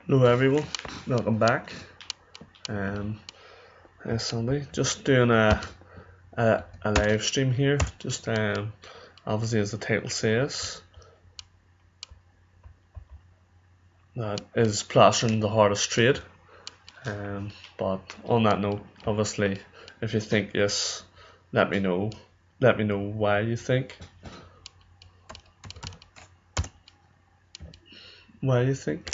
Hello everyone, welcome back. It's Sunday. Just doing a live stream here. Just obviously, as the title says, that is plastering the hardest trade. But on that note, obviously, if you think yes, let me know. Let me know why you think. Why you think?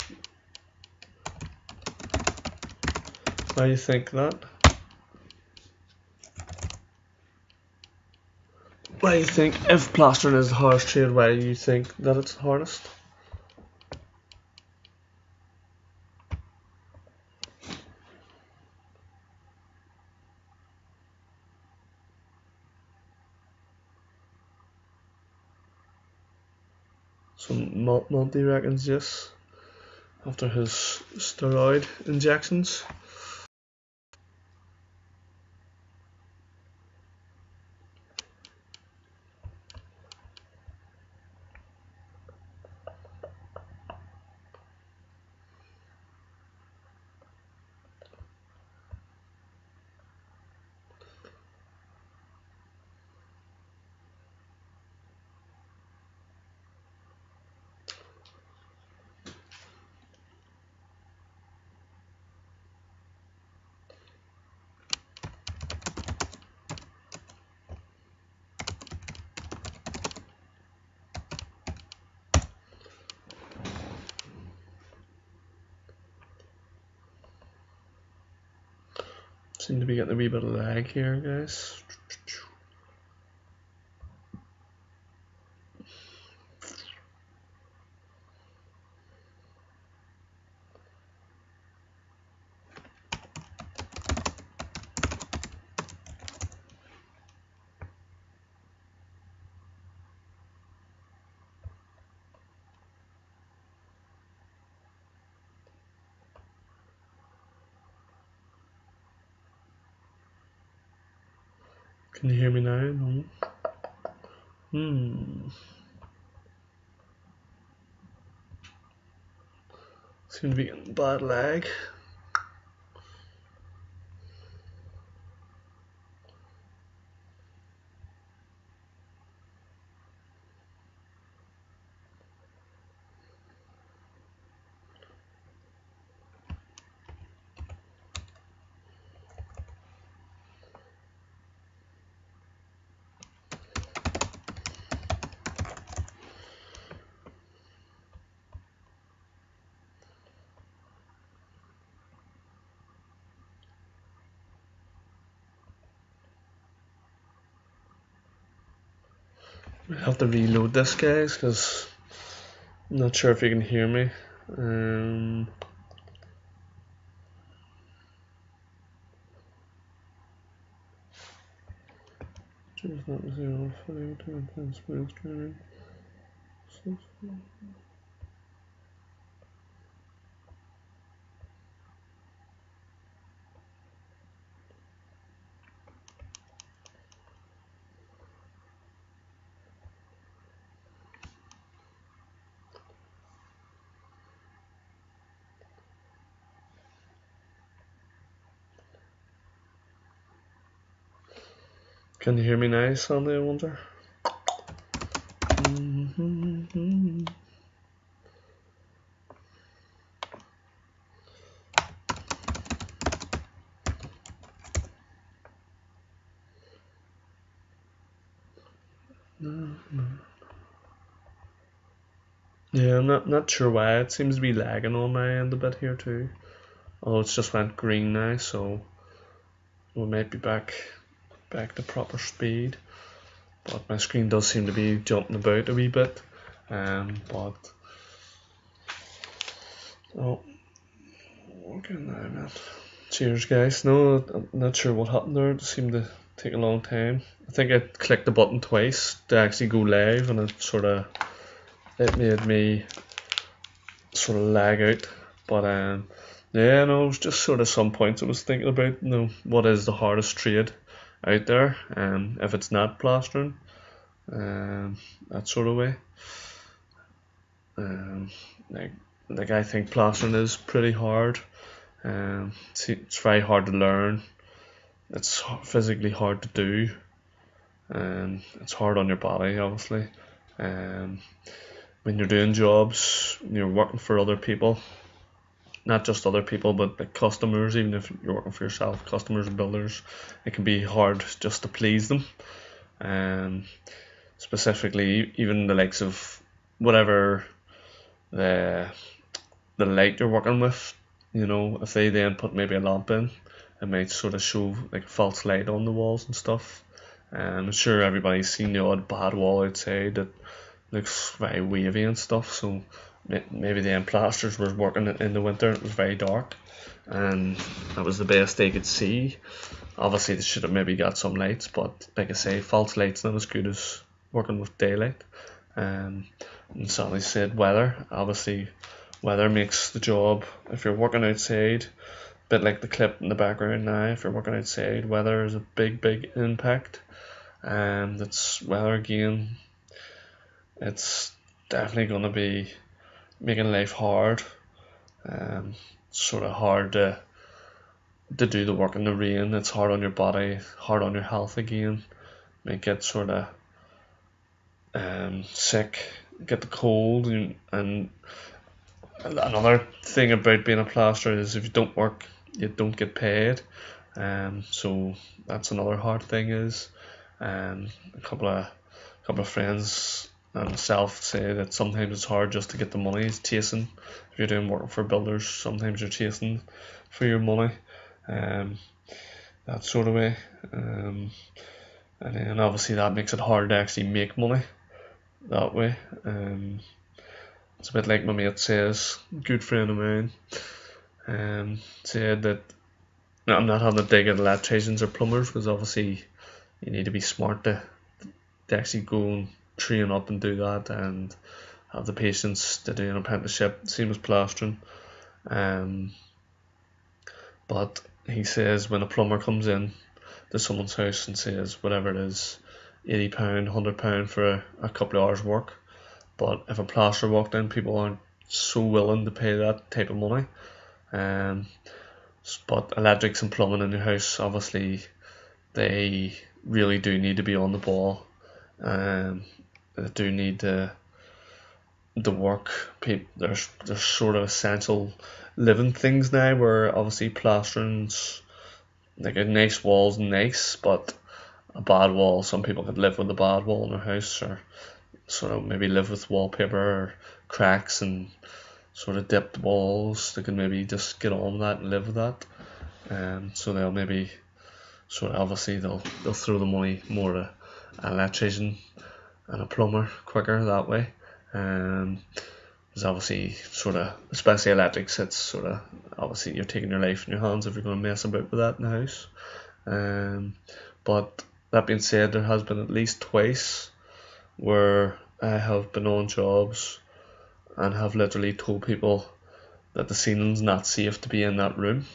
Why you think that? Why you think if plastering is the hardest trade, why you think that it's the hardest? So Monty reckons yes, after his steroid injections. Seem to be getting a wee bit of lag here, guys. Can you hear me now? No? Seem to be getting bad lag. I have to reload this, guys, because I'm not sure if you can hear me. Choose not to zero fully to intense smooth training. Can you hear me now, Sandy, I wonder? Yeah, I'm not sure why. It seems to be lagging on my end a bit here too. Although it's just went green now, so we might be back to proper speed. But my screen does seem to be jumping about a wee bit. But working now, man. Cheers, guys. No, I'm not sure what happened there. It seemed to take a long time. I think I clicked the button twice to actually go live, and it made me sort of lag out. But yeah, no, it was just sort of some points I was thinking about. What is the hardest trade out there? If it's not plastering, that sort of way. Like like I think plastering is pretty hard. It's very hard to learn. It's physically hard to do, and it's hard on your body, obviously. Um, when you're doing jobs, you're working for other people, not just other people, but like customers. Even if you're working for yourself, customers and builders, it can be hard just to please them. Um, Specifically, even the likes of whatever the light you're working with, if they then put maybe a lamp in, it might sort of show like a false light on the walls and stuff. I'm sure everybody's seen the odd bad wall outside that looks very wavy and stuff. So maybe the plasters were working in the winter. It was very dark, and that was the best they could see. Obviously, they should have maybe got some lights, but like I say, false light's not as good as working with daylight. And Sally said weather. Obviously, weather makes the job. If you're working outside, a bit like the clip in the background now, if you're working outside, weather is a big impact. And it's weather again. It's definitely going to be making life hard. Sort of hard to do the work in the rain. It's hard on your body, hard on your health again. Might get sort of sick, get the cold, and another thing about being a plasterer is if you don't work, you don't get paid. So that's another hard thing. Is a couple of friends and myself say that sometimes it's hard just to get the money. It's chasing. If you're doing work for builders, sometimes you're chasing for your money. That sort of way. And then obviously that makes it hard to actually make money that way. It's a bit like my mate says, good friend of mine, said that I'm not having to dig at electricians or plumbers, because obviously you need to be smart to actually go and train up and do that, and have the patience to do an apprenticeship, same as plastering. But he says when a plumber comes in to someone's house and says whatever it is, £80, £100 for a couple of hours work, but if a plasterer walked in, people aren't so willing to pay that type of money. But electrics and plumbing in your house, obviously they really do need to be on the ball. They do need to work. There's sort of essential living things now, where obviously plastering's like a nice wall's nice, but a bad wall, some people could live with a bad wall in their house, or sort of maybe live with wallpaper or cracks and sort of dipped walls. They can maybe just get on with that and live with that. So they'll maybe sort of obviously they'll throw the money more to an electrician and a plumber quicker that way. Because obviously sort of, especially electrics, it's sort of obviously you're taking your life in your hands if you're going to mess about with that in the house. But that being said, there has been at least twice where I have been on jobs and have literally told people that the ceiling's not safe to be in that room,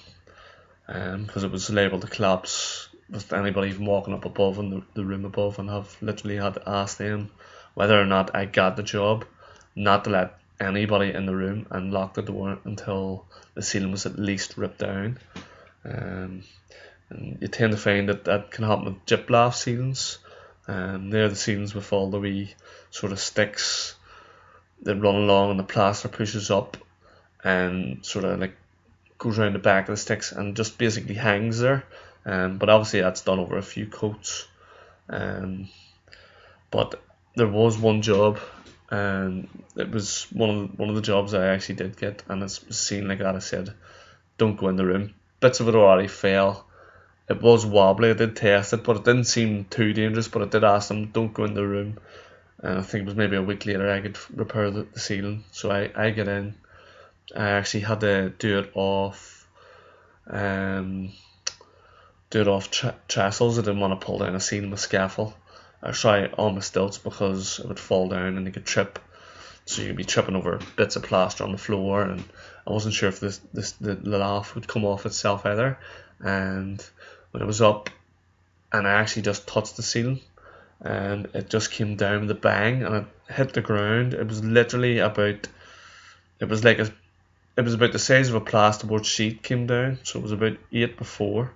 because it was liable to collapse with anybody even walking up above in the room above, and have literally had to ask them whether or not I got the job not to let anybody in the room, and lock the door until the ceiling was at least ripped down. And you tend to find that can happen with gyp ceilings. They're the ceilings with all the wee sort of sticks that run along, and the plaster pushes up and sort of like goes around the back of the sticks and just basically hangs there. But obviously that's done over a few coats. But there was one job, and it was one of the jobs I actually did get, and it's seen like that. I said, don't go in the room. Bits of it already fell. It was wobbly. I did test it, but it didn't seem too dangerous. But I did ask them, don't go in the room. And I think it was maybe a week later I could repair the ceiling. So I get in. I actually had to do it off trestles. I didn't want to pull down a ceiling with scaffold. Or sorry, on my stilts, because it would fall down and you could trip. So you'd be tripping over bits of plaster on the floor, and I wasn't sure if the loft would come off itself either. And when it was up, and I actually just touched the ceiling, and it just came down with a bang, and it hit the ground. It was literally it was like it was about the size of a plasterboard sheet came down, so it was about 8x4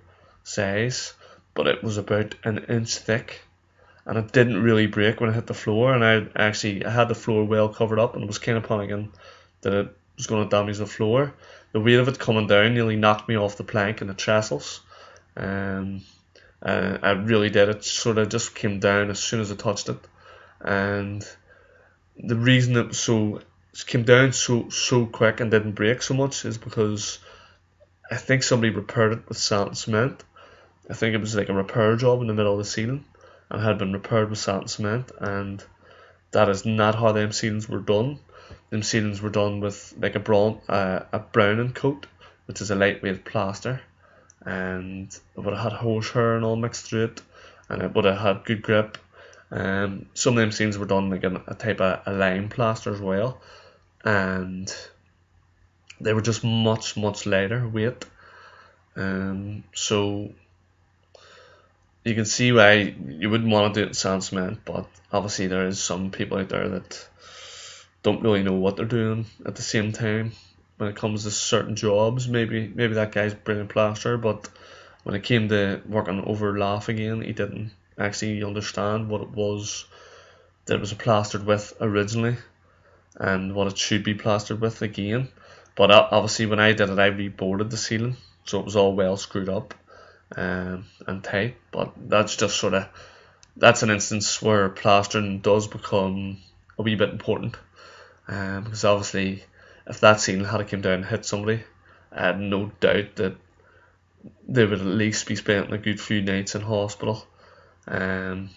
size, but it was about an inch thick, and it didn't really break when it hit the floor. And I had the floor well covered up, and was kind of panicking that it was going to damage the floor. The weight of it coming down nearly knocked me off the plank and the trestles. I really did. It sort of just came down as soon as I touched it, and the reason it came down so quick and didn't break so much is because I think somebody repaired it with sand and cement. I think it was like a repair job in the middle of the ceiling, and had been repaired with sand and cement, and that is not how them ceilings were done. Them ceilings were done with like a browning coat, which is a lightweight plaster, and it would have had horsehair and all mixed through it, and it would have had good grip. Some of them ceilings were done like a type of a lime plaster as well, and they were just much lighter weight. So you can see why you wouldn't want to do it in sand cement, but obviously there is some people out there that don't really know what they're doing at the same time when it comes to certain jobs. Maybe that guy's brilliant plaster, but when it came to working over lath again, he didn't actually understand what it was that it was plastered with originally and what it should be plastered with again. But obviously when I did it, I reboarded the ceiling, so it was all well screwed up and tight. But that's just that's an instance where plastering does become a wee bit important, because obviously if that ceiling had come down and hit somebody, I had no doubt that they would at least be spending a good few nights in hospital. And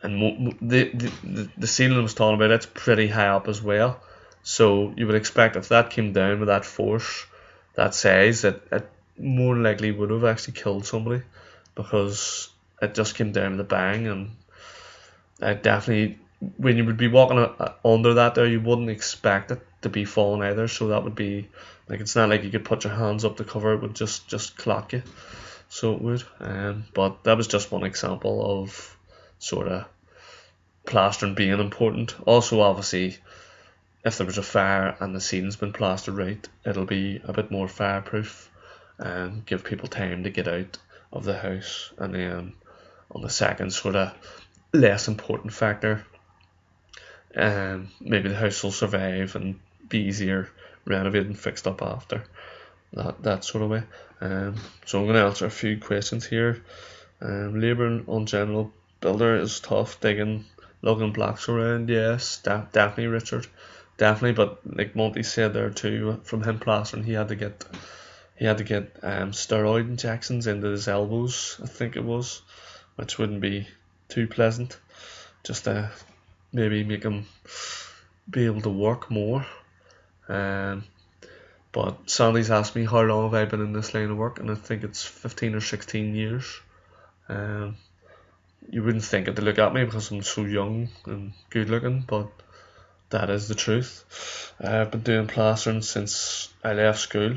the ceiling I was talking about, it's pretty high up as well, so you would expect if that came down with that force, that size, that it more than likely would have actually killed somebody, because it just came down with a bang. And I definitely, when you would be walking under that there, you wouldn't expect it to be falling either, so that would be like, it's not like you could put your hands up to cover it, would just clock you, so it would. But that was just one example of sort of plastering being important. Also obviously if there was a fire and the ceiling's been plastered right, it'll be a bit more fireproof and give people time to get out of the house. And then on the second sort of less important factor, maybe the house will survive and be easier renovated and fixed up after that sort of way. So I'm going to answer a few questions here. Labouring on general builder is tough, digging, lugging blocks around. Yes, definitely, Richard, definitely. But like Monty said there too, from him plastering, he had to get steroid injections into his elbows, I think it was, which wouldn't be too pleasant, just to maybe make him be able to work more. But Sandy's asked me how long have I been in this line of work, and I think it's 15 or 16 years. You wouldn't think it to look at me because I'm so young and good looking, but that is the truth. I've been doing plastering since I left school.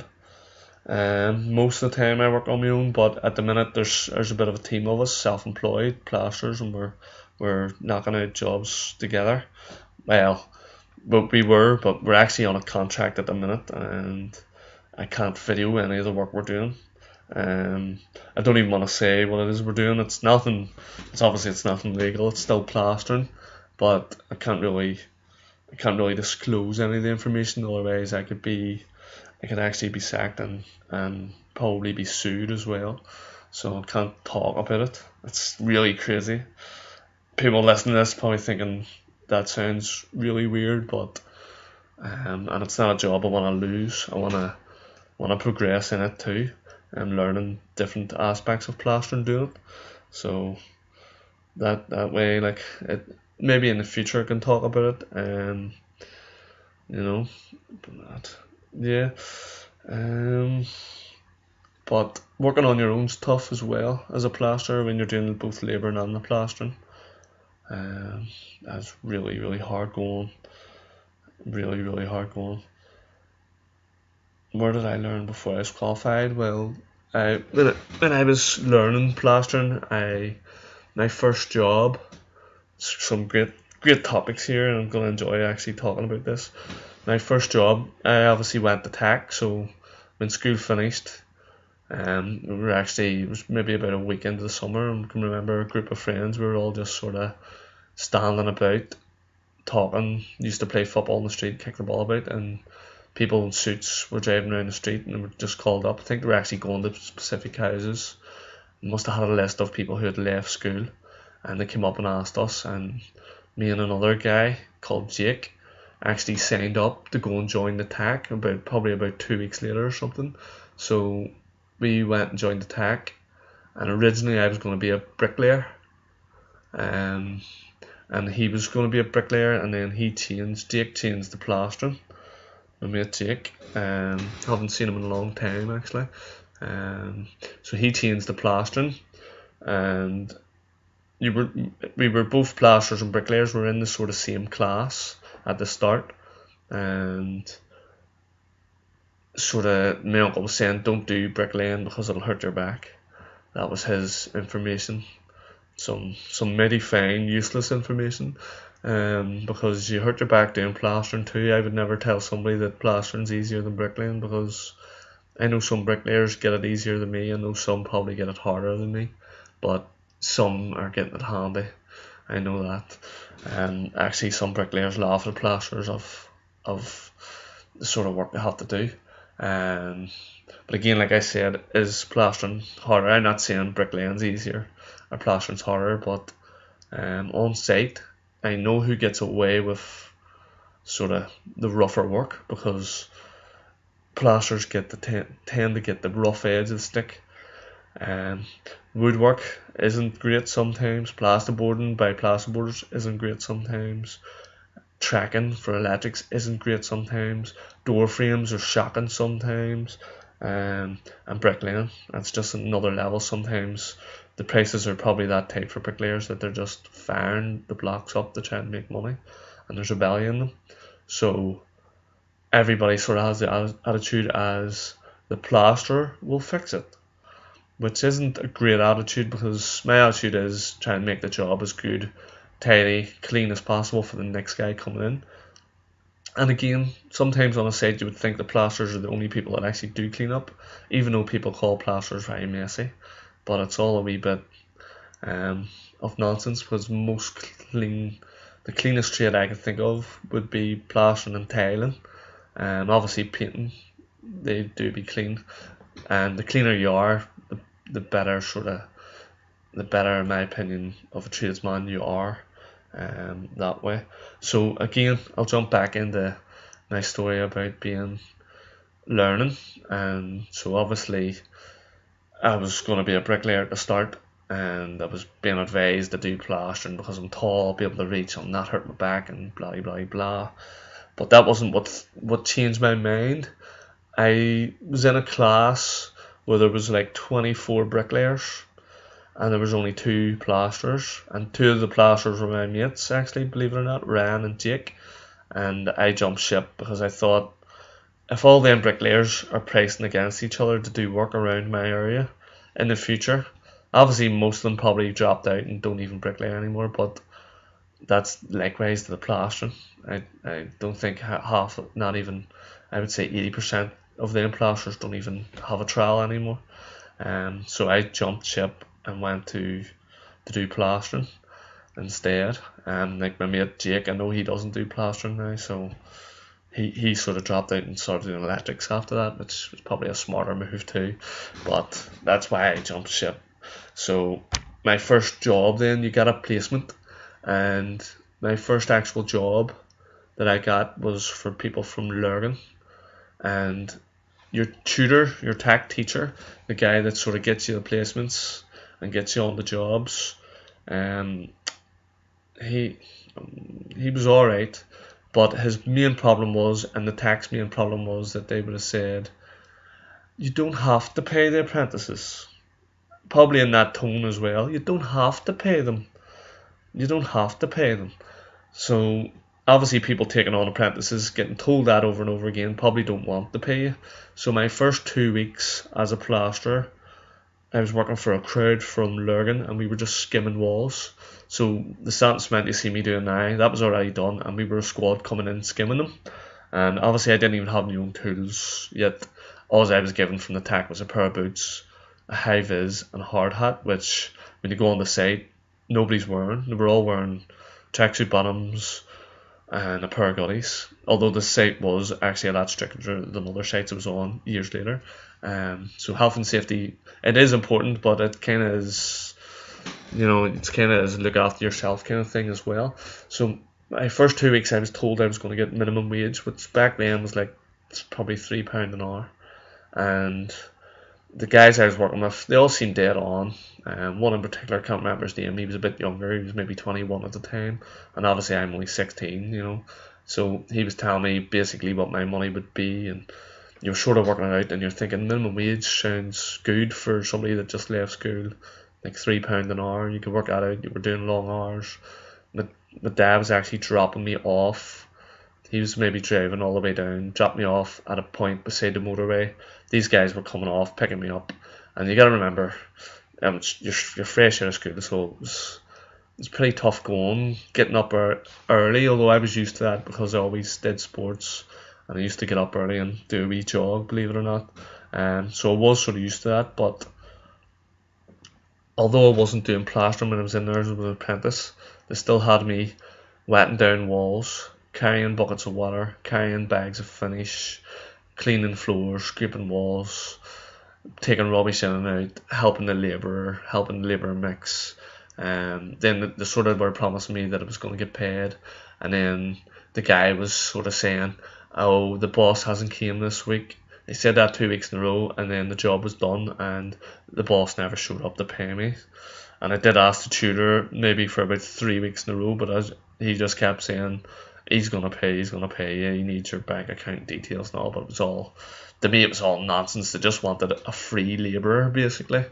Most of the time I work on my own, but at the minute there's a bit of a team of us, self-employed plasters, and we're knocking out jobs together. Well, but we're actually on a contract at the minute, and I can't video any of the work we're doing. I don't even want to say what it is we're doing. It's nothing legal. It's still plastering, but I can't really disclose any of the information. Otherwise, I could actually be sacked and probably be sued as well. So I can't talk about it. It's really crazy. People listening to this probably thinking that sounds really weird, but and it's not a job I want to lose. I want to progress in it too, and learning different aspects of plastering, doing it. So that way, like, it maybe in the future I can talk about it. Yeah. But working on your own's tough as well as a plasterer when you're doing both labouring and the plastering. That's really hard going. Really hard going. Where did I learn before I was qualified? Well, when I was learning plastering, my first job, some great great topics here, and I'm going to enjoy actually talking about this. My first job, I obviously went to TAC, so when school finished, we were actually, it was maybe about a week into the summer, and I can remember a group of friends, we were all just sort of standing about, talking, used to play football in the street, kick the ball about, and people in suits were driving around the street and they were just called up. I think they were actually going to specific houses. Must have had a list of people who had left school, and they came up and asked us, and me and another guy called Jake actually signed up to go and join the TAC probably about 2 weeks later or something. So we went and joined the TAC, and originally I was going to be a bricklayer, and he was going to be a bricklayer, and then Jake changed to plastering. My mate Jake, haven't seen him in a long time actually. So he changed to plastering, and we were both plasterers and bricklayers. We were in the sort of same class at the start, and sort of my uncle was saying, don't do bricklaying because it'll hurt your back. That was his information. Some mighty fine useless information, because you hurt your back doing plastering too. I would never tell somebody that plastering's easier than bricklaying, because I know some bricklayers get it easier than me. I know some probably get it harder than me, but some are getting it handy. I know that. And actually some bricklayers laugh at plasterers of the sort of work they have to do. But again, like I said, is plastering harder? I'm not saying bricklaying's easier or plastering's harder, but on site I know who gets away with sort of the rougher work, because plasters tend to get the rough edge of the stick. Woodwork isn't great sometimes. Plasterboarding by plasterboarders isn't great sometimes. Tracking for electrics isn't great sometimes. Door frames are shocking sometimes. And bricklaying, that's just another level. Sometimes the prices are probably that tight for bricklayers that they're just firing the blocks up to try and make money, and there's a value in them. So everybody sort of has the attitude as the plasterer will fix it, which isn't a great attitude, because my attitude is try and make the job as good, tidy, clean as possible for the next guy coming in. And again, sometimes on a site you would think the plasterers are the only people that actually do clean up, even though people call plasterers very messy. But it's all a wee bit of nonsense, because the cleanest trade I could think of would be plastering and tiling. Obviously painting, they do be clean, and the cleaner you are, the better in my opinion of a tradesman you are, that way. So again, I'll jump back into my story about learning. And so obviously I was going to be a bricklayer at the start, and I was being advised to do plastering because I'm tall, I'll be able to reach, I'll not hurt my back, and blah blah blah. But that wasn't what changed my mind. I was in a class where there was like 24 bricklayers, and there was only 2 plasterers, and 2 of the plasterers were my mates actually, believe it or not, Ryan and Jake. And I jumped ship because I thought, if all them bricklayers are pricing against each other to do work around my area in the future, obviously most of them probably dropped out and don't even bricklay anymore, but that's likewise to the plastering. I don't think half, not even, I would say 80% of them plasterers don't even have a trowel anymore. So I jumped ship and went to do plastering instead. Like my mate Jake, I know he doesn't do plastering now, so he sort of dropped out and started doing electrics after that, which was probably a smarter move too. But that's why I jumped ship. So my first job, then you get a placement, and my first actual job that I got was for people from Lurgan, and your tutor, your TAC teacher, the guy that sort of gets you the placements and gets you on the jobs, he was alright, but his main problem was, and the TAC's main problem was, that they would have said, you don't have to pay the apprentices. Probably in that tone as well. You don't have to pay them. You don't have to pay them. So obviously people taking on apprentices, getting told that over and over again, probably don't want to pay you. So my first 2 weeks as a plasterer, I was working for a crowd from Lurgan, and we were just skimming walls. So the sand cement you see me doing now, that was already done, and we were a squad coming in skimming them. And obviously I didn't even have my own tools yet. All I was given from the tech was a pair of boots, a high vis, and a hard hat, which when you go on the site, nobody's wearing. They were all wearing tracksuit bottoms and a pair of gutties. Although the site was actually a lot stricter than other sites it was on years later. So health and safety, it is important, but it kind of is, it's kind of is look after yourself kind of thing as well. So my first 2 weeks I was told I was going to get minimum wage, which back then was like, it's probably £3 an hour. And the guys I was working with, they all seemed dead on. One in particular, I can't remember his name, he was a bit younger, he was maybe 21 at the time, and obviously I'm only 16, so he was telling me basically what my money would be, and you're sort of working it out, and you're thinking minimum wage sounds good for somebody that just left school, like £3 an hour, you could work that out, you were doing long hours. My dad was actually dropping me off. He was maybe driving all the way down, dropped me off at a point beside the motorway. These guys were coming off, picking me up, and you gotta remember, you're fresh out of school, so it's pretty tough going, getting up early. Although I was used to that because I always did sports, and I used to get up early and do a wee jog, believe it or not. So I was sort of used to that. But although I wasn't doing plastering when I was in there as an apprentice, they still had me wetting down walls, carrying buckets of water, carrying bags of finish, cleaning floors, scraping walls, taking rubbish in and out, helping the labourer mix. Then they sort of were promising me that I was going to get paid, and then the guy was sort of saying, oh, the boss hasn't came this week. He said that 2 weeks in a row, and then the job was done and the boss never showed up to pay me. And I did ask the tutor maybe for about 3 weeks in a row, but he just kept saying, he's gonna pay you, he needs your bank account details and all. But to me it was all nonsense. They just wanted a free labourer basically.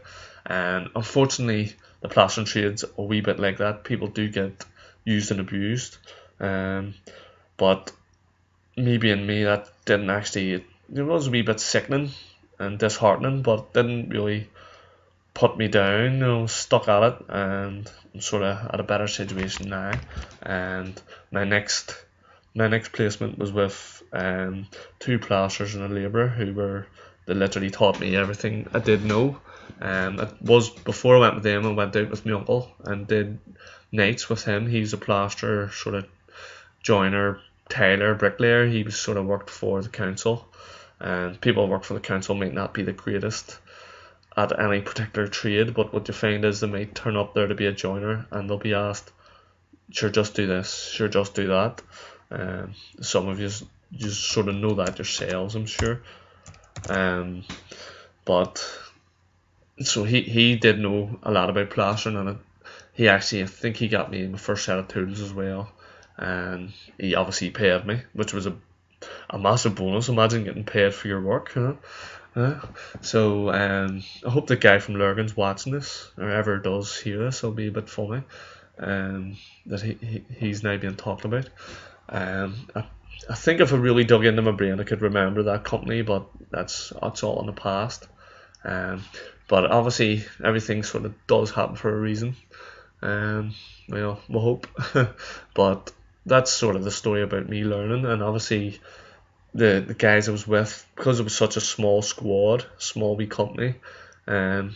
And unfortunately the plastering trade's a wee bit like that. People do get used and abused. But me being me, that didn't actually, it was a wee bit sickening and disheartening, but didn't really put me down, stuck at it, and I'm sort of at a better situation now. And my next placement was with two plasters and a labourer they literally taught me everything I did know. It was before I went with them, I went out with my uncle and did nights with him. He's a plasterer, sort of joiner, tiler, bricklayer. He was sort of worked for the council, and people who work for the council might not be the greatest at any particular trade, but what you find is they might turn up there to be a joiner and they'll be asked, sure, just do this, sure, just do that. Some of you sort of know that yourselves, I'm sure. But so he did know a lot about plastering, and I think he got me my first set of tools as well, and he obviously paid me, which was a massive bonus. Imagine getting paid for your work, So I hope the guy from Lurgan's watching this, or ever does hear this. It'll be a bit funny that he's now being talked about. I think if I really dug into my brain I could remember that company, but that's all in the past. But obviously everything sort of does happen for a reason. We'll hope. But that's sort of the story about me learning. And obviously the guys I was with, because it was such a small squad, small wee company, and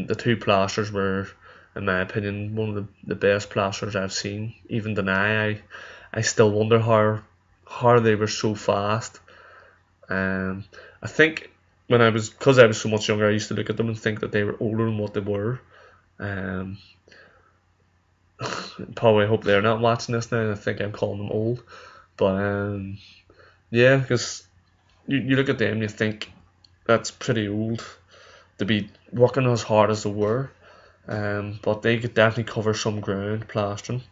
the two plasters were, in my opinion, one of the best plasters I've seen. Even now, I still wonder how they were so fast. I think because I was so much younger, I used to look at them and think that they were older than what they were. Probably hope they're not watching this now. I think I'm calling them old, but yeah, because you look at them and you think that's pretty old to be working as hard as they were. But they could definitely cover some ground plastering,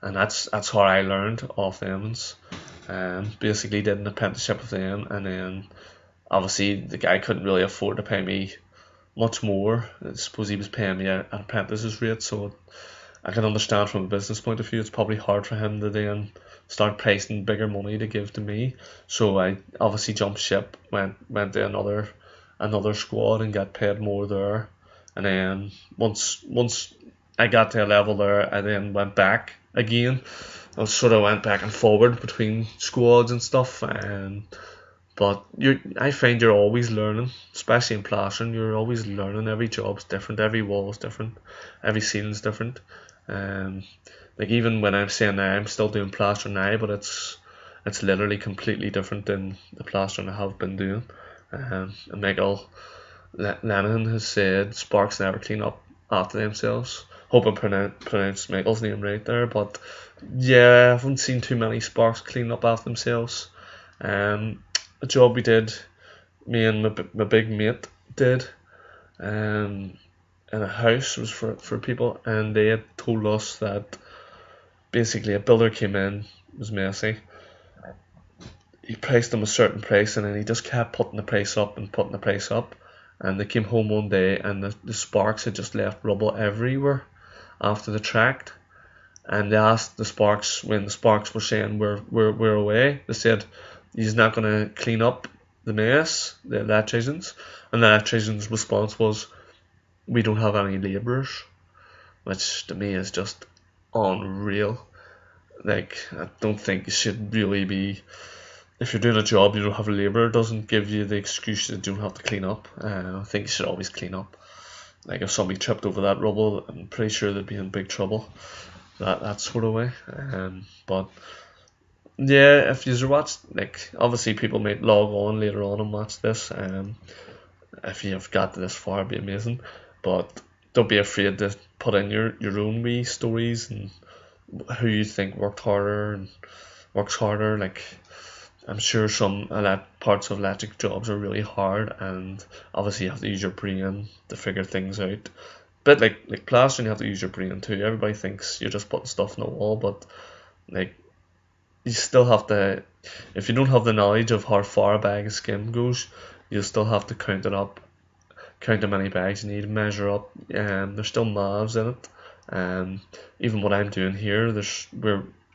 and that's how I learned off them. Basically did an apprenticeship with them, and then obviously the guy couldn't really afford to pay me much more. I suppose he was paying me an apprentice's rate, so I can understand from a business point of view it's probably hard for him to then start pricing bigger money to give to me. So I obviously jumped ship, went to another squad and got paid more there. And then once I got to a level there, and then went back again. I sort of went back and forward between squads and stuff, but I find you're always learning, especially in plastering. You're always learning. Every job's different, every wall's different, every ceiling's different. Um, like even when I'm saying now, I'm still doing plastering now, but it's literally completely different than the plastering I have been doing. And Michael Lennon has said sparks never clean up after themselves. Hope I pronounced Michael's name right there, but yeah, I haven't seen too many sparks clean up after themselves. A job we did, me and my big mate did, um, in a house was for people, and they had told us that basically a builder came in, was messy. He priced them a certain price, and then he just kept putting the price up and putting the price up. And they came home one day, and the sparks had just left rubble everywhere after the tract. And they asked the sparks, when the sparks were saying we're away, they said he's not going to clean up the mess, the electricians. And the electrician's response was, we don't have any labourers, which to me is just unreal. Like, I don't think you should really be, if you're doing a job you don't have a labourer, it doesn't give you the excuse that you don't have to clean up. I think you should always clean up. Like if somebody tripped over that rubble, I'm pretty sure they'd be in big trouble. That sort of way. But yeah, if you watch, like obviously people might log on later on and watch this. If you've got this far, it'd be amazing. But don't be afraid to put in your own wee stories and who you think worked harder and works harder. Like I'm sure some parts of electric jobs are really hard, and obviously you have to use your brain to figure things out. But like plastering, you have to use your brain too. Everybody thinks you're just putting stuff on the wall, but like you still have to. If you don't have the knowledge of how far a bag of skim goes, you still have to count it up, count how many bags you need, measure up. There's still maths in it. Even what I'm doing here, this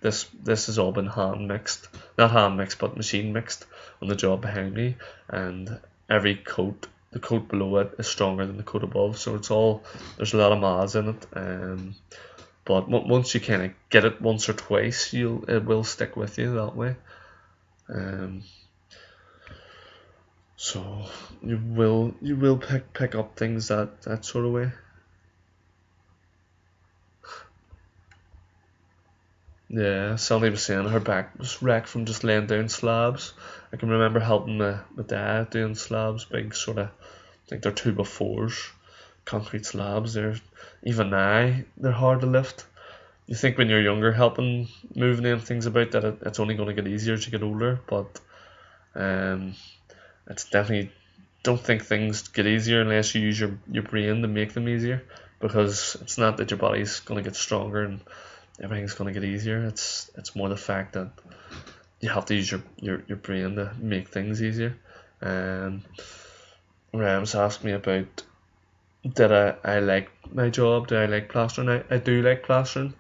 has all been hand mixed, not hand mixed, but machine mixed on the job behind me, and every coat, the coat below it is stronger than the coat above, so there's a lot of maths in it. But once you kind of get it once or twice, it will stick with you that way. So you will pick up things that sort of way. Yeah, Sally was saying her back was wrecked from just laying down slabs. I can remember helping my dad doing slabs, big sort of, I think they're 2x4s, concrete slabs. Even now they're hard to lift. You think when you're younger helping moving them things about that it's only going to get easier as you get older, but it's definitely, don't think things get easier unless you use your brain to make them easier, because it's not that your body's going to get stronger and everything's going to get easier. It's more the fact that you have to use your brain to make things easier. Rams asked me about, did I like my job? Do I like plastering? I do like plastering.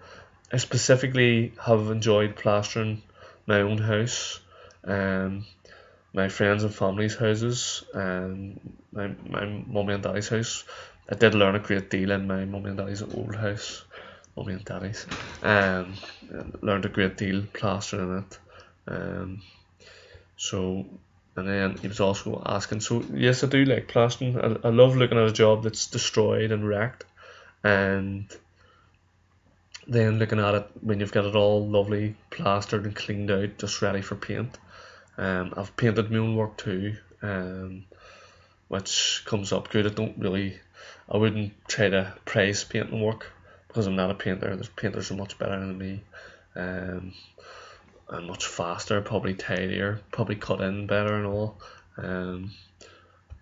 I specifically have enjoyed plastering my own house, my friends and family's houses, and my mummy and daddy's house. I did learn a great deal in my mummy and daddy's old house. Mummy and daddy's. Learned a great deal plastering it. So, and then he was also asking, so yes, I do like plastering. I love looking at a job that's destroyed and wrecked, and then looking at it when you've got it all lovely plastered and cleaned out, just ready for paint. I've painted my own work too, which comes up good. I wouldn't try to praise painting work, because I'm not a painter. There's painters are much better than me, and much faster, probably tidier, probably cut in better and all.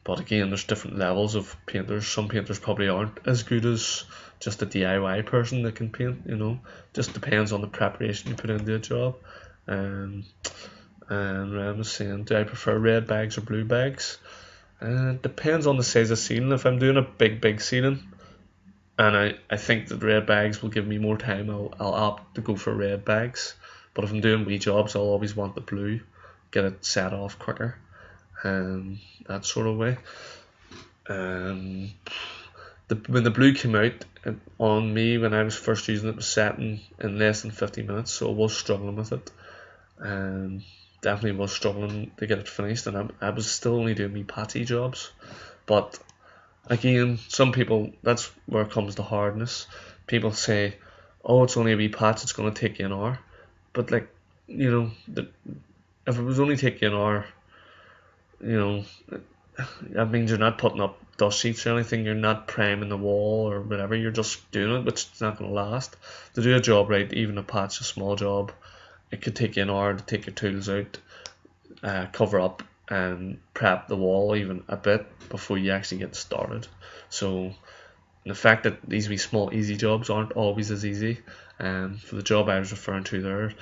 But again, there's different levels of painters. Some painters probably aren't as good as just a DIY person that can paint. Just depends on the preparation you put into a job. And Ram was saying, do I prefer red bags or blue bags? Depends on the size of ceiling. If I'm doing a big ceiling, and I think that red bags will give me more time, I'll opt to go for red bags. But if I'm doing wee jobs, I'll always want the blue, get it set off quicker, that sort of way. when the blue came out on me when I was first using it, was setting in less than 50 minutes, so I was struggling with it, and definitely was struggling to get it finished, and I was still only doing me patchy jobs. But again, some people, that's where it comes to hardness. People say, oh, it's only a wee patch, it's going to take you an hour. But like, you know, if it was only taking an hour, you know, that means you're not putting up dust sheets or anything, you're not priming the wall or whatever, you're just doing it, which is not going to last. To do a job right, even a patch, a small job, it could take you an hour to take your tools out, cover up and prep the wall even a bit before you actually get started. So the fact that these wee small easy jobs aren't always as easy, and for the job I was referring to there,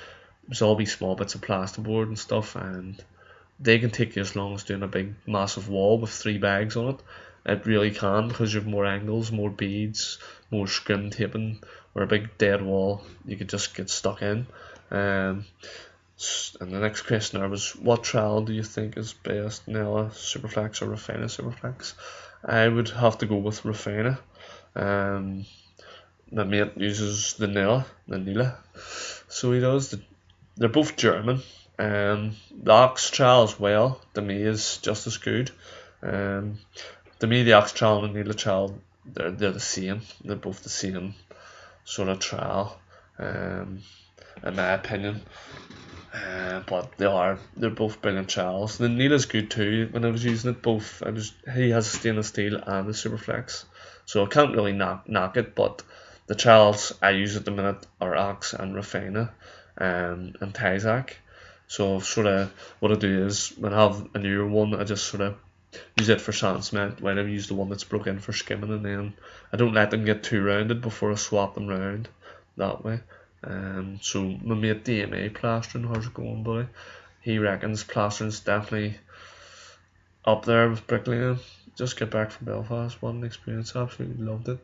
it's all these small bits of plasterboard and stuff, and they can take you as long as doing a big massive wall with 3 bags on it. It really can, because you have more angles, more beads, more scrim taping, or a big dead wall you could just get stuck in. And the next question there was, what trowel do you think is best, Nella Superflex or Refina Superflex? I would have to go with Refina. My mate uses the Nilla, so he does. They're both German. The Ox trowel as well, to me, is just as good. To me, the Ox trowel and the Nilla trowel, they're the same. They're both the same sort of trowel, in my opinion. But they're both brilliant trowels. The Nilla's good too. When I was using it, he has stainless steel and the Superflex, so I can't really knock it. But the trowels I use at the minute are Ox and Refina, and Tyzac. So sort of what I do is, when I have a newer one, I just sort of use it for sand cement when I use the one that's broke in for skimming, and then I don't let them get too rounded before I swap them round that way. So my mate DMA plastering, how's it going, buddy? He reckons plastering's definitely up there with bricklaying. Just get back from Belfast, what an experience, absolutely loved it.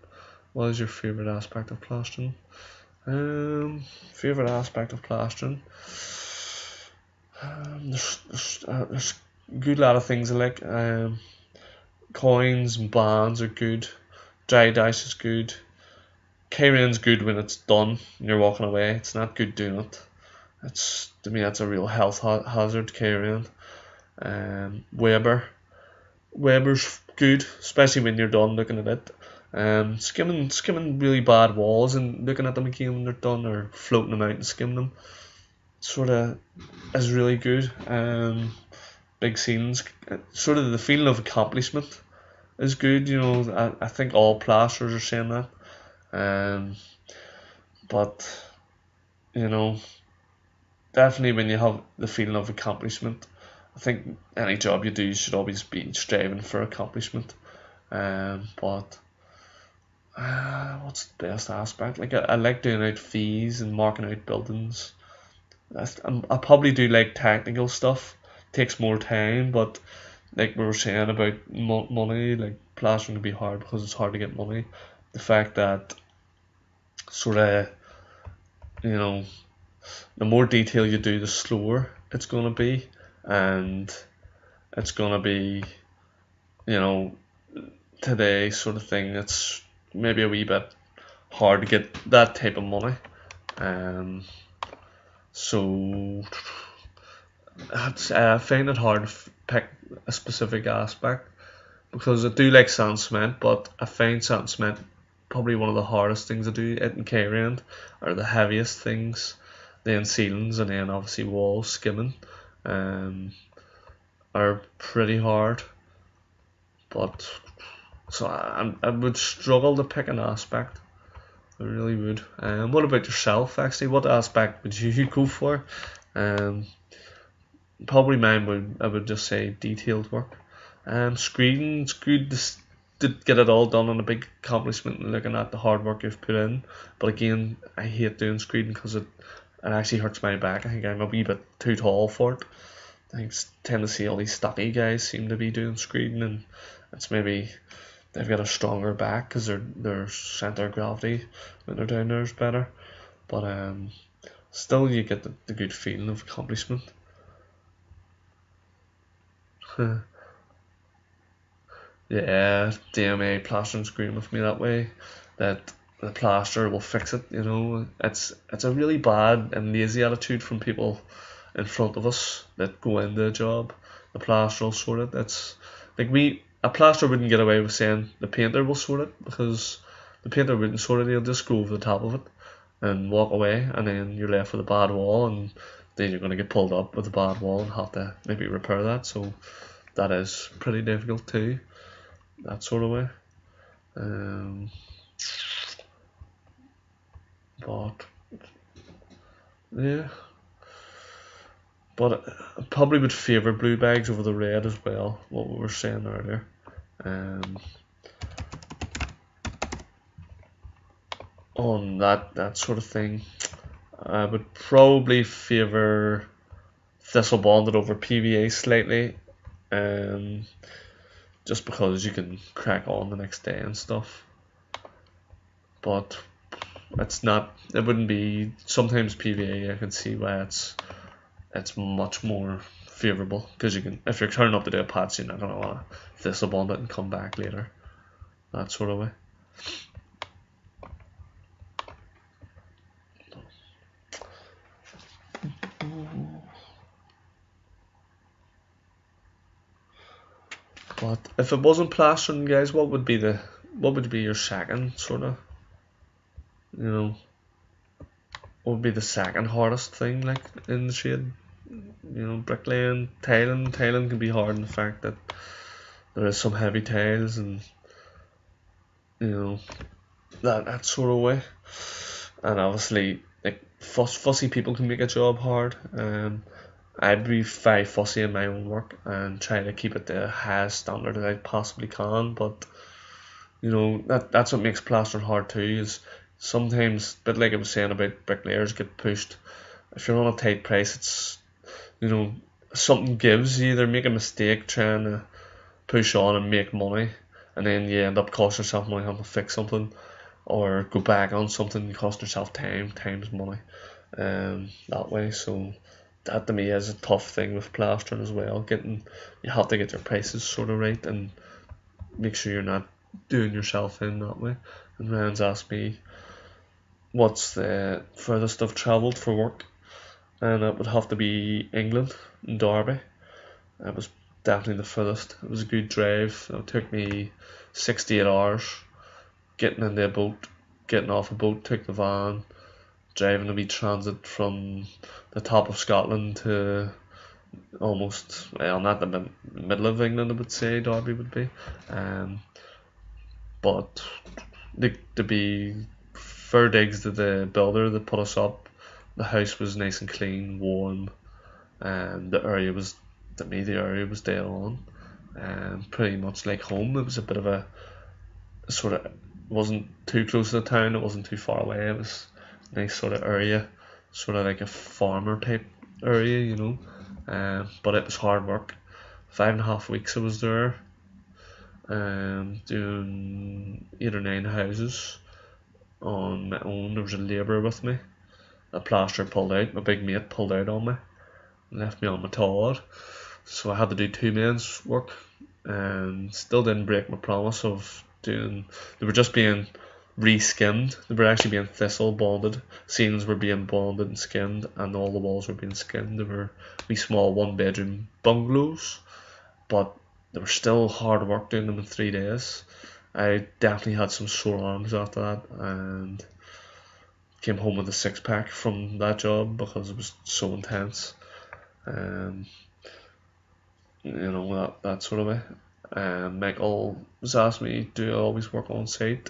What is your favourite aspect of plastering? Favourite aspect of plastering? There's a good lot of things I like. Coins and bands are good. Dry dice is good. K-Rain's good when it's done and you're walking away. It's not good doing it. To me, that's a real health hazard, K-Rain. Weber's good, especially when you're done looking at it. Skimming really bad walls and looking at them again when they're done, or floating them out and skimming them, sort of is really good. Big ceilings, sort of the feeling of accomplishment is good. You know, I think all plasters are saying that. But you know, definitely when you have the feeling of accomplishment, I think any job you do, you should always be striving for accomplishment. But what's the best aspect? Like I like doing out fees and marking out buildings. I probably do like technical stuff. Takes more time, but like we were saying about money, like plastering can be hard because it's hard to get money. The fact that sort of, you know, the more detail you do, the slower it's gonna be, and it's gonna be, you know, today sort of thing. It's maybe a wee bit hard to get that type of money. So I find it hard to pick a specific aspect, because I do like sand cement, but I find sand cement probably one of the hardest things to do. It and K-Rain are the heaviest things. Then ceilings, and then obviously walls, skimming, are pretty hard. But so I would struggle to pick an aspect. I really would. What about yourself? Actually, what aspect would you go for? Probably mine I would just say detailed work. Screening's good to get it all done on a big accomplishment and looking at the hard work you've put in. But again, I hate doing screening because it actually hurts my back. I think I'm a wee bit too tall for it. I tend to see all these stocky guys seem to be doing screening, and it's maybe they've got a stronger back because their centre of gravity when they're down there is better. But still, you get the good feeling of accomplishment. yeah, DMA plastering's agreeing with me that way, that the plaster will fix it. It's a really bad and lazy attitude from people in front of us that go into the job. The plaster will sort it. It's like a plaster wouldn't get away with saying the painter will sort it, because the painter wouldn't sort it. He'll just go over the top of it and walk away, and then you're left with a bad wall, and then you're going to get pulled up with a bad wall and have to maybe repair that. So that is pretty difficult too, that sort of way. But yeah, but I probably would favour blue bags over the red as well, what we were saying earlier. On that sort of thing, I would probably favour thistle bonded over PVA slightly, just because you can crack on the next day and stuff. But it wouldn't be, sometimes PVA, I can see why it's much more favourable, because if you're turning up to do a patch, you're not going to want to thistle bond it and come back later, that sort of way. But if it wasn't plastering, guys, what would be your second sort of, what would be the second hardest thing, like, in the trade? Bricklaying, tiling. Tiling can be hard in the fact that there is some heavy tiles, and that sort of way. And obviously, like, fussy people can make a job hard. I'd be very fussy in my own work and try to keep it the highest standard that I possibly can. But that's what makes plastering hard too. Is sometimes, but like I was saying about bricklayers, get pushed. If you're on a tight price, it's something gives. You either make a mistake trying to push on and make money, and then you end up costing yourself money having to fix something, or go back on something and cost yourself times money. That way. So that to me is a tough thing with plastering as well. You have to get your prices sort of right and make sure you're not doing yourself in that way. And Ryan's asked me what's the furthest I've travelled for work, and it would have to be England, in Derby. It was definitely the furthest. It was a good drive. It took me 68 hours getting into a boat, getting off a boat, took the van, driving a wee transit from the top of Scotland to almost, well, not the middle of England, I would say Derby would be. But to be fair digs to the builder that put us up, the house was nice and clean, warm, and the area was dead on, and pretty much like home. It was a bit of a sort of, wasn't too close to the town, it wasn't too far away. It was a nice sort of area, sort of like a farmer type area, but it was hard work. 5.5 weeks I was there, doing 8 or 9 houses on my own. There was a labourer with me. A plaster pulled out, my big mate pulled out on me, left me on my Todd, so I had to do 2 men's work, and still didn't break my promise of doing. They were just being re-skinned. They were actually being thistle bonded. Ceilings were being bonded and skinned, and all the walls were being skinned. They were wee small 1-bedroom bungalows, but they were still hard work doing them in 3 days. I definitely had some sore arms after that, and came home with a 6-pack from that job because it was so intense. That sort of way. Michael was asking me, do I always work on site?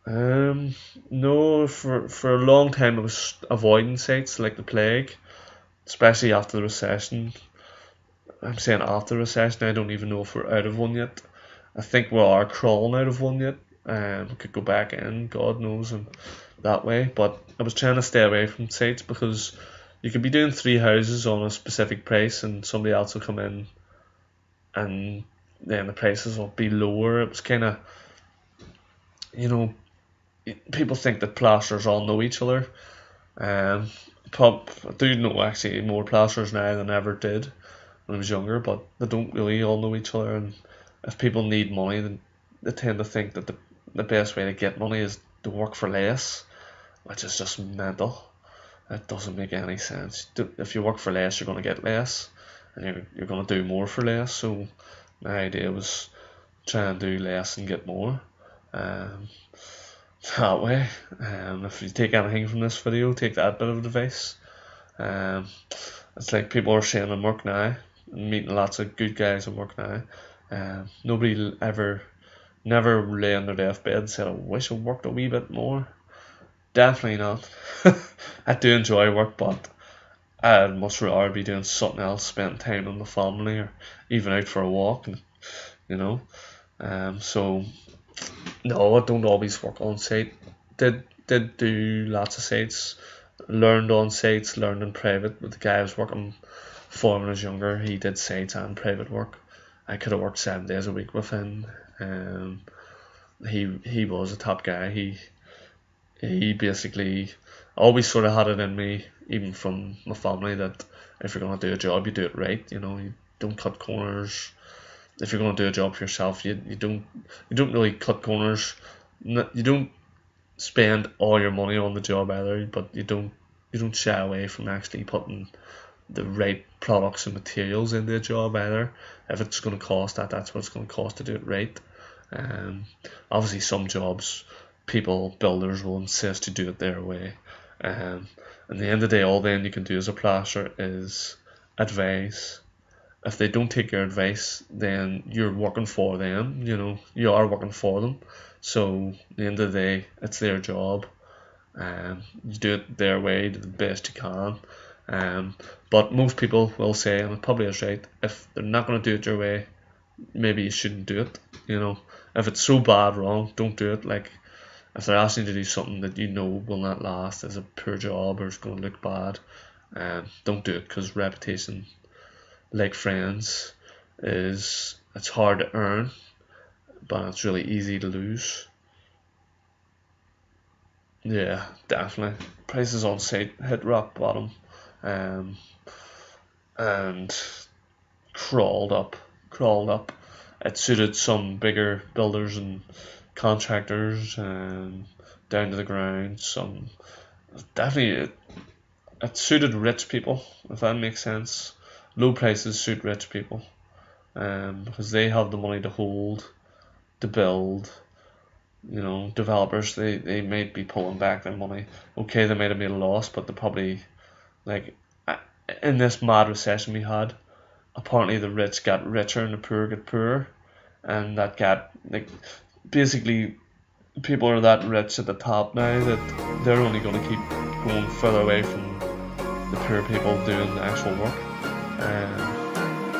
No, for a long time I was avoiding sites like the plague, especially after the recession. I'm saying after the recession, I don't even know if we're out of one yet. I think we are crawling out of one yet. We could go back in, God knows, and that way. But I was trying to stay away from sites because you could be doing 3 houses on a specific price, and somebody else will come in, and then the prices will be lower. It was kind of, people think that plasterers all know each other. I do know actually more plasterers now than I ever did when I was younger, but they don't really all know each other, and if people need money, then they tend to think that the best way to get money is to work for less, which is just mental. It doesn't make any sense. If you work for less, you're going to get less, and you're going to do more for less. So my idea was try and do less and get more. That way, if you take anything from this video, take that bit of advice. It's like people are saying in work now, meeting lots of good guys in work now. Nobody never lay on their deathbed and said, I wish I worked a wee bit more. Definitely not. I do enjoy work, but I'd much rather be doing something else, spending time with my family, or even out for a walk, and so no, I don't always work on site. Did do lots of sites, learned on sites, learned in private with the guy I was working for when I was younger. He did sites and private work. I could have worked 7 days a week with him. He was a top guy. He basically always sort of had it in me, even from my family, that if you're going to do a job, you do it right. You don't cut corners. If you're going to do a job for yourself, you don't really cut corners. You don't spend all your money on the job either, but you don't shy away from actually putting the right products and materials into a job either. If it's going to cost that's what it's going to cost to do it right. Obviously some jobs, builders will insist you do it their way. At the end of the day, all then you can do as a plasterer is advise. If they don't take your advice, then you're working for them. You are working for them. So at the end of the day, it's their job. You do it their way, do the best you can. But most people will say, and it probably is right, if they're not going to do it your way, maybe you shouldn't do it. If it's so bad wrong, don't do it. Like, if they're asking you to do something that you know will not last, is a poor job, or it's going to look bad, don't do it, because reputation, like friends, it's hard to earn, but it's really easy to lose. Yeah, definitely. Prices on site hit rock bottom, and crawled up. It suited some bigger builders and contractors, down to the ground. Some definitely it suited rich people, if that makes sense. Low prices suit rich people, because they have the money to hold, to build. Developers, they might be pulling back their money. Okay, they might have made a loss, but they probably, like, in this mad recession we had, apparently the rich got richer and the poor got poorer, and that got, like, basically people are that rich at the top now that they're only going to keep going further away from the poor people doing the actual work.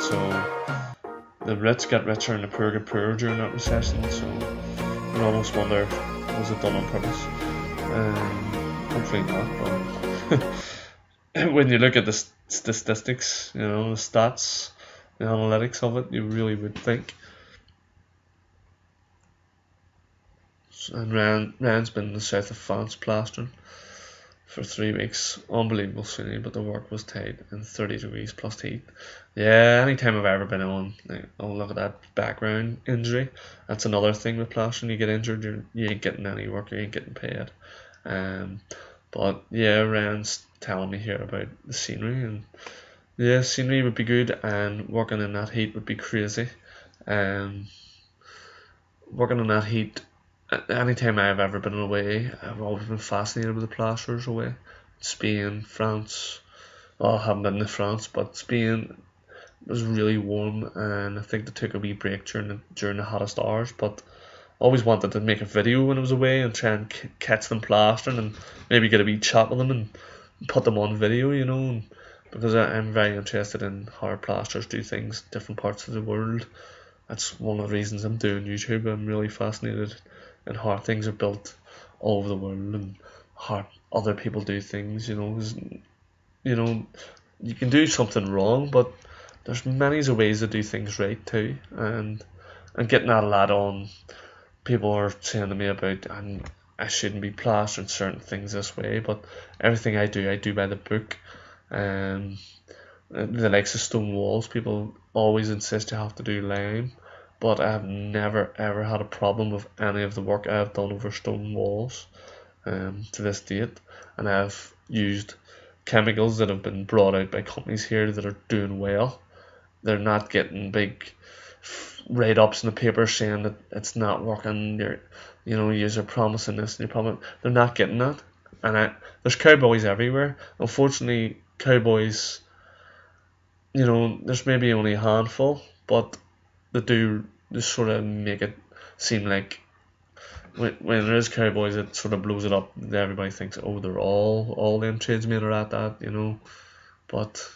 So the rich got richer and the poor got poorer during that recession. So you almost wonder, was it done on purpose? Hopefully not. But when you look at the statistics, the stats, the analytics of it, you really would think. And Ryan's been in the south of France plastering for 3 weeks. Unbelievable scenery, but the work was tight and 30 degrees plus heat. Yeah, anytime I've ever been on, look at that background injury. That's another thing with plastering. You get injured, you ain't getting any work, you ain't getting paid. But yeah, Ryan's telling me here about the scenery, and yeah, scenery would be good, and working in that heat would be crazy. Working in that heat, anytime I've ever been away, I've always been fascinated with the plasterers away. Spain, France. Well, I haven't been to France, but Spain was really warm, and I think they took a wee break during the hottest hours. But I always wanted to make a video when I was away and try and catch them plastering, and maybe get a wee chat with them and put them on video, because I'm very interested in how plasterers do things in different parts of the world. That's one of the reasons I'm doing YouTube. I'm really fascinated in how things are built all over the world and how other people do things. You can do something wrong, but there's many ways to do things right too. And getting that a lot on, people are saying to me about, and I shouldn't be plastering certain things this way, but everything I do by the book. The likes of stone walls, people always insist you have to do lime, but I have never ever had a problem with any of the work I have done over stone walls to this date, and I've used chemicals that have been brought out by companies here that are doing well. They're not getting big write-ups in the paper saying that it's not working. You're promising this and they're not getting that. And there's cowboys everywhere. Unfortunately, cowboys, there's maybe only a handful, but they do just sort of make it seem like when there is cowboys, it sort of blows it up. Everybody thinks, oh, they're all them tradesmen are at that, But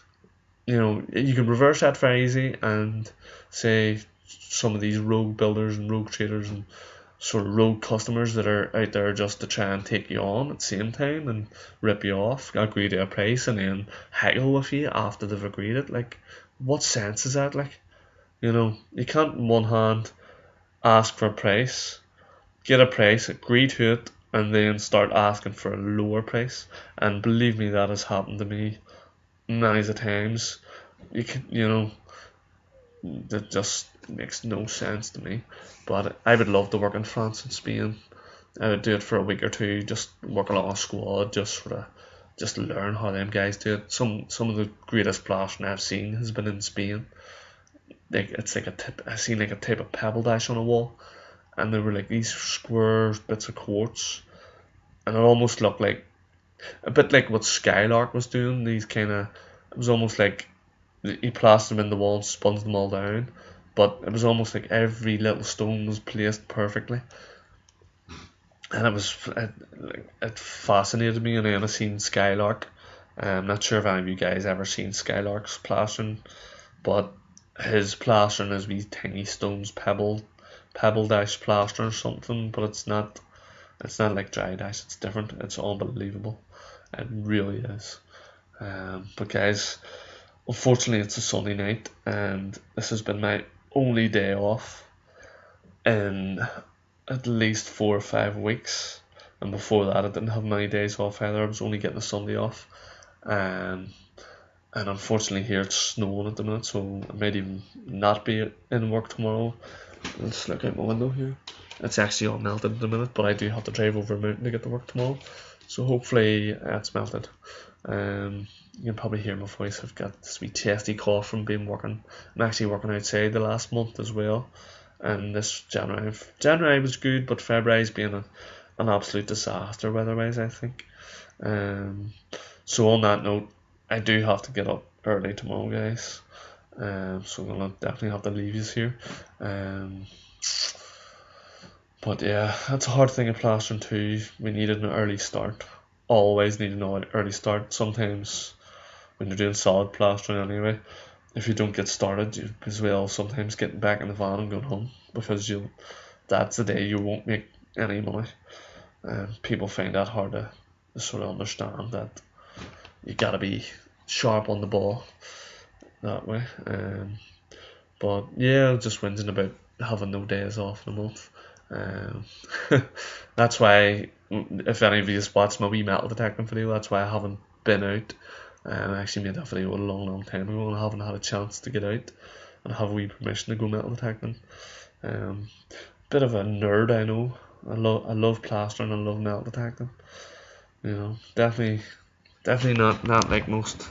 you can reverse that very easy and say some of these rogue builders and rogue traders and sort of rogue customers that are out there just to try and take you on at the same time and rip you off, agree to a price and then haggle with you after they've agreed it. Like, what sense is that? Like, you can't in one hand ask for a price, get a price, agree to it, and then start asking for a lower price. And believe me, that has happened to me many a times. That just makes no sense to me. But I would love to work in France and Spain. I would do it for a week or two, just work along a squad, just learn how them guys do it. Some of the greatest plastering I've seen has been in Spain. It's like I seen like a type of pebble dash on a wall, and there were like these square bits of quartz, and it almost looked like a bit like what Skylark was doing. It was almost like he plastered them in the wall and sponged them all down, but it was almost like every little stone was placed perfectly, and it fascinated me. And then I seen Skylark. I'm not sure if any of you guys ever seen Skylark's plastering, but his plastering is wee tiny stones, pebble dash plaster or something, but it's not like dry dash. It's different. It's unbelievable. It really is. But guys, unfortunately it's a Sunday night and this has been my only day off in at least 4 or 5 weeks, and before that I didn't have many days off either. I was only getting a Sunday off, and unfortunately here it's snowing at the minute, so I might even not be in work tomorrow. Let's look out my window here. It's actually all melted at the minute, but I do have to drive over a mountain to get to work tomorrow, so hopefully it's melted. You can probably hear my voice. I've got this wee chesty cough from working. I'm actually working outside the last month as well, and this January was good, but February's been an absolute disaster weather-wise, I think. So on that note, I do have to get up early tomorrow, guys. So I'm gonna definitely have to leave you here. But yeah, that's a hard thing in plastering too. We needed an early start. Always need an early start. Sometimes when you're doing solid plastering anyway, if you don't get started, you as well sometimes getting back in the van and going home, because that's the day you won't make any money. People find that hard to sort of understand, that you gotta be sharp on the ball that way. But yeah, just whinging about having no days off in a month. That's why, if any of you watched my wee metal detecting video, that's why I haven't been out. I actually made that video a long time ago, and I haven't had a chance to get out and have wee permission to go metal detecting. Bit of a nerd, I know. I love plastering and love metal detecting. Definitely not like most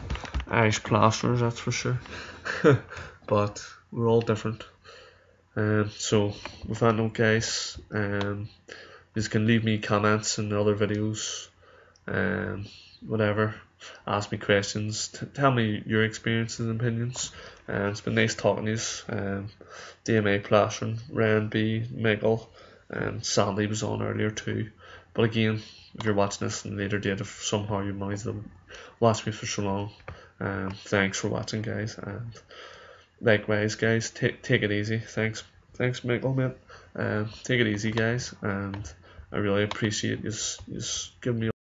Irish plasterers, that's for sure. But we're all different. So with that note, guys, you can leave me comments in the other videos, whatever. Ask me questions. Tell me your experiences and opinions. It's been nice talking to you. DMA Plastering, Ryan B, Michael, and Sandy was on earlier too. But again, if you're watching this in a later date, if somehow you managed to watch me for so long, thanks for watching, guys. And likewise, guys, take it easy. Thanks Michael, mate. Take it easy, guys, and I really appreciate you giving me